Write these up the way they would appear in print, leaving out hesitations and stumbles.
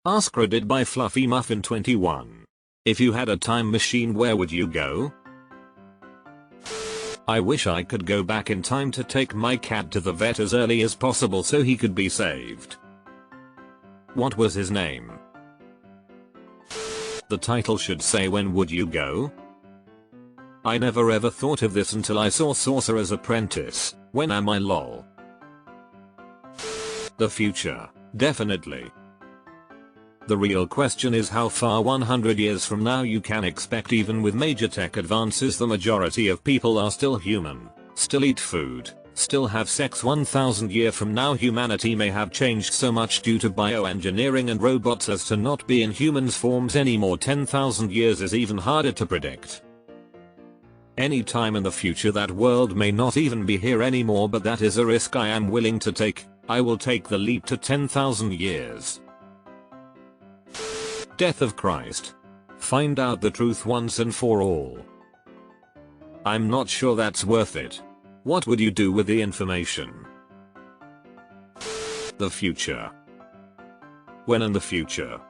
AskReddit by Fluffy Muffin 21. If you had a time machine, where would you go? I wish I could go back in time to take my cat to the vet as early as possible so he could be saved. What was his name? The title should say when would you go? I never ever thought of this until I saw Sorcerer's Apprentice. When am I lol? The future, definitely. The real question is how far 100 years from now you can expect. Even with major tech advances, the majority of people are still human, still eat food, still have sex. 1000 years from now humanity may have changed so much due to bioengineering and robots as to not be in humans forms anymore. 10,000 years is even harder to predict. Any time in the future that world may not even be here anymore, but that is a risk I am willing to take. I will take the leap to 10,000 years. Death of Christ. Find out the truth once and for all. I'm not sure that's worth it. What would you do with the information? The future. When in the future?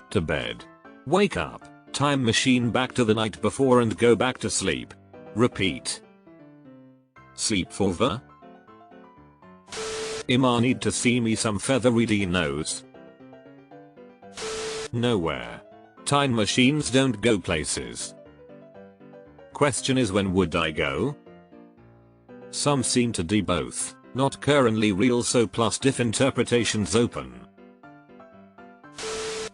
To bed. Wake up. Time machine back to the night before and go back to sleep. Repeat. Sleep forever? Ima need to see me some feathery nose. Nowhere. Time machines don't go places. Question is when would I go? Some seem to do both, not currently real, so plus diff interpretations open.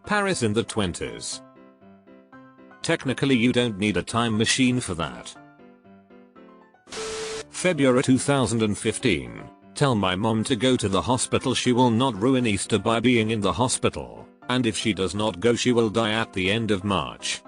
Paris in the 20s. Technically you don't need a time machine for that. February 2015. Tell my mom to go to the hospital. She will not ruin Easter by being in the hospital. And if she does not go, she will die at the end of March.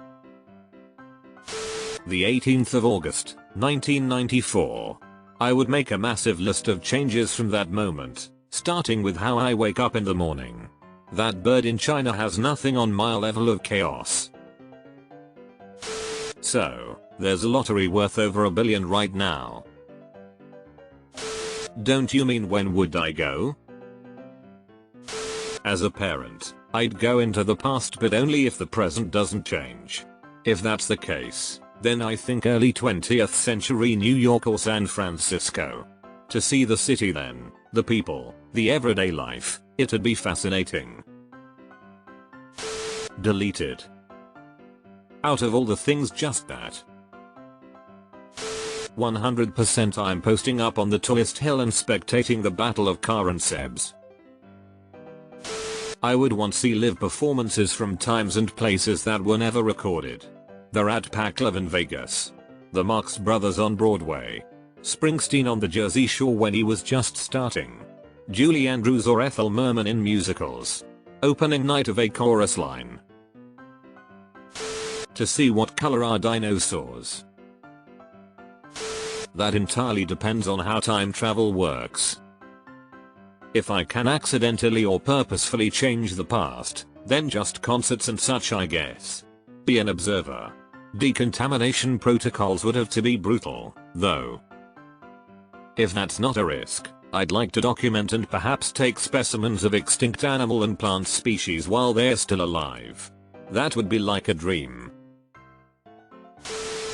The 18th of August, 1994. I would make a massive list of changes from that moment, starting with how I wake up in the morning. That bird in China has nothing on my level of chaos. So, there's a lottery worth over $1 billion right now. Don't you mean when would I go? As a parent, I'd go into the past, but only if the present doesn't change. If that's the case, then I think early 20th century New York or San Francisco. To see the city then, the people, the everyday life, it'd be fascinating. Deleted. Out of all the things, just that. 100% I'm posting up on the tallest hill and spectating the Battle of Sebs. I would want to see live performances from times and places that were never recorded. The Rat Pack live in Vegas. The Marx Brothers on Broadway. Springsteen on the Jersey Shore when he was just starting. Julie Andrews or Ethel Merman in musicals. Opening night of a chorus line. To see what color are dinosaurs. That entirely depends on how time travel works. If I can accidentally or purposefully change the past, then just concerts and such, I guess. Be an observer. Decontamination protocols would have to be brutal, though. If that's not a risk, I'd like to document and perhaps take specimens of extinct animal and plant species while they're still alive. That would be like a dream.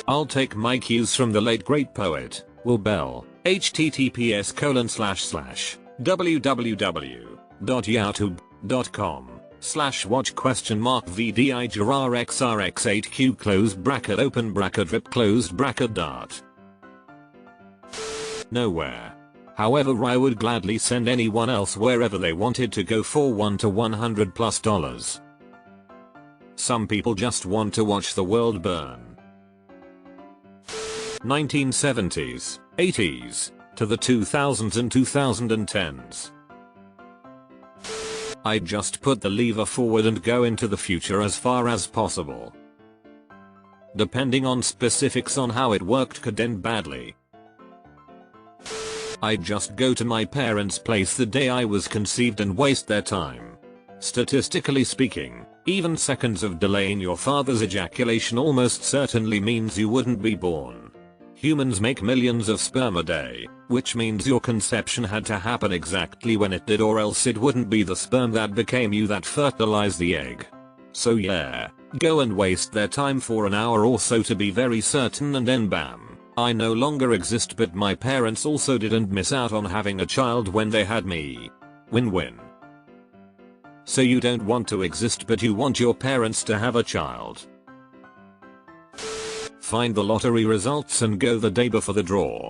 I'll take my cues from the late great poet, Will Bell, https://www.youtube.com/watch?vdijrrxrx8q close bracket open bracket rip closed bracket dart. Nowhere. However, I would gladly send anyone else wherever they wanted to go for $1 to $100+. Some people just want to watch the world burn. 1970s, 80s, to the 2000s and 2010s. I'd just put the lever forward and go into the future as far as possible. Depending on specifics on how it worked could end badly. I'd just go to my parents' place the day I was conceived and waste their time. Statistically speaking, even seconds of delay in your father's ejaculation almost certainly means you wouldn't be born. Humans make millions of sperm a day, which means your conception had to happen exactly when it did, or else it wouldn't be the sperm that became you that fertilized the egg. So yeah, go and waste their time for an hour or so to be very certain, and then bam, I no longer exist, but my parents also didn't miss out on having a child when they had me. Win-win. So you don't want to exist, but you want your parents to have a child. Find the lottery results and go the day before the draw.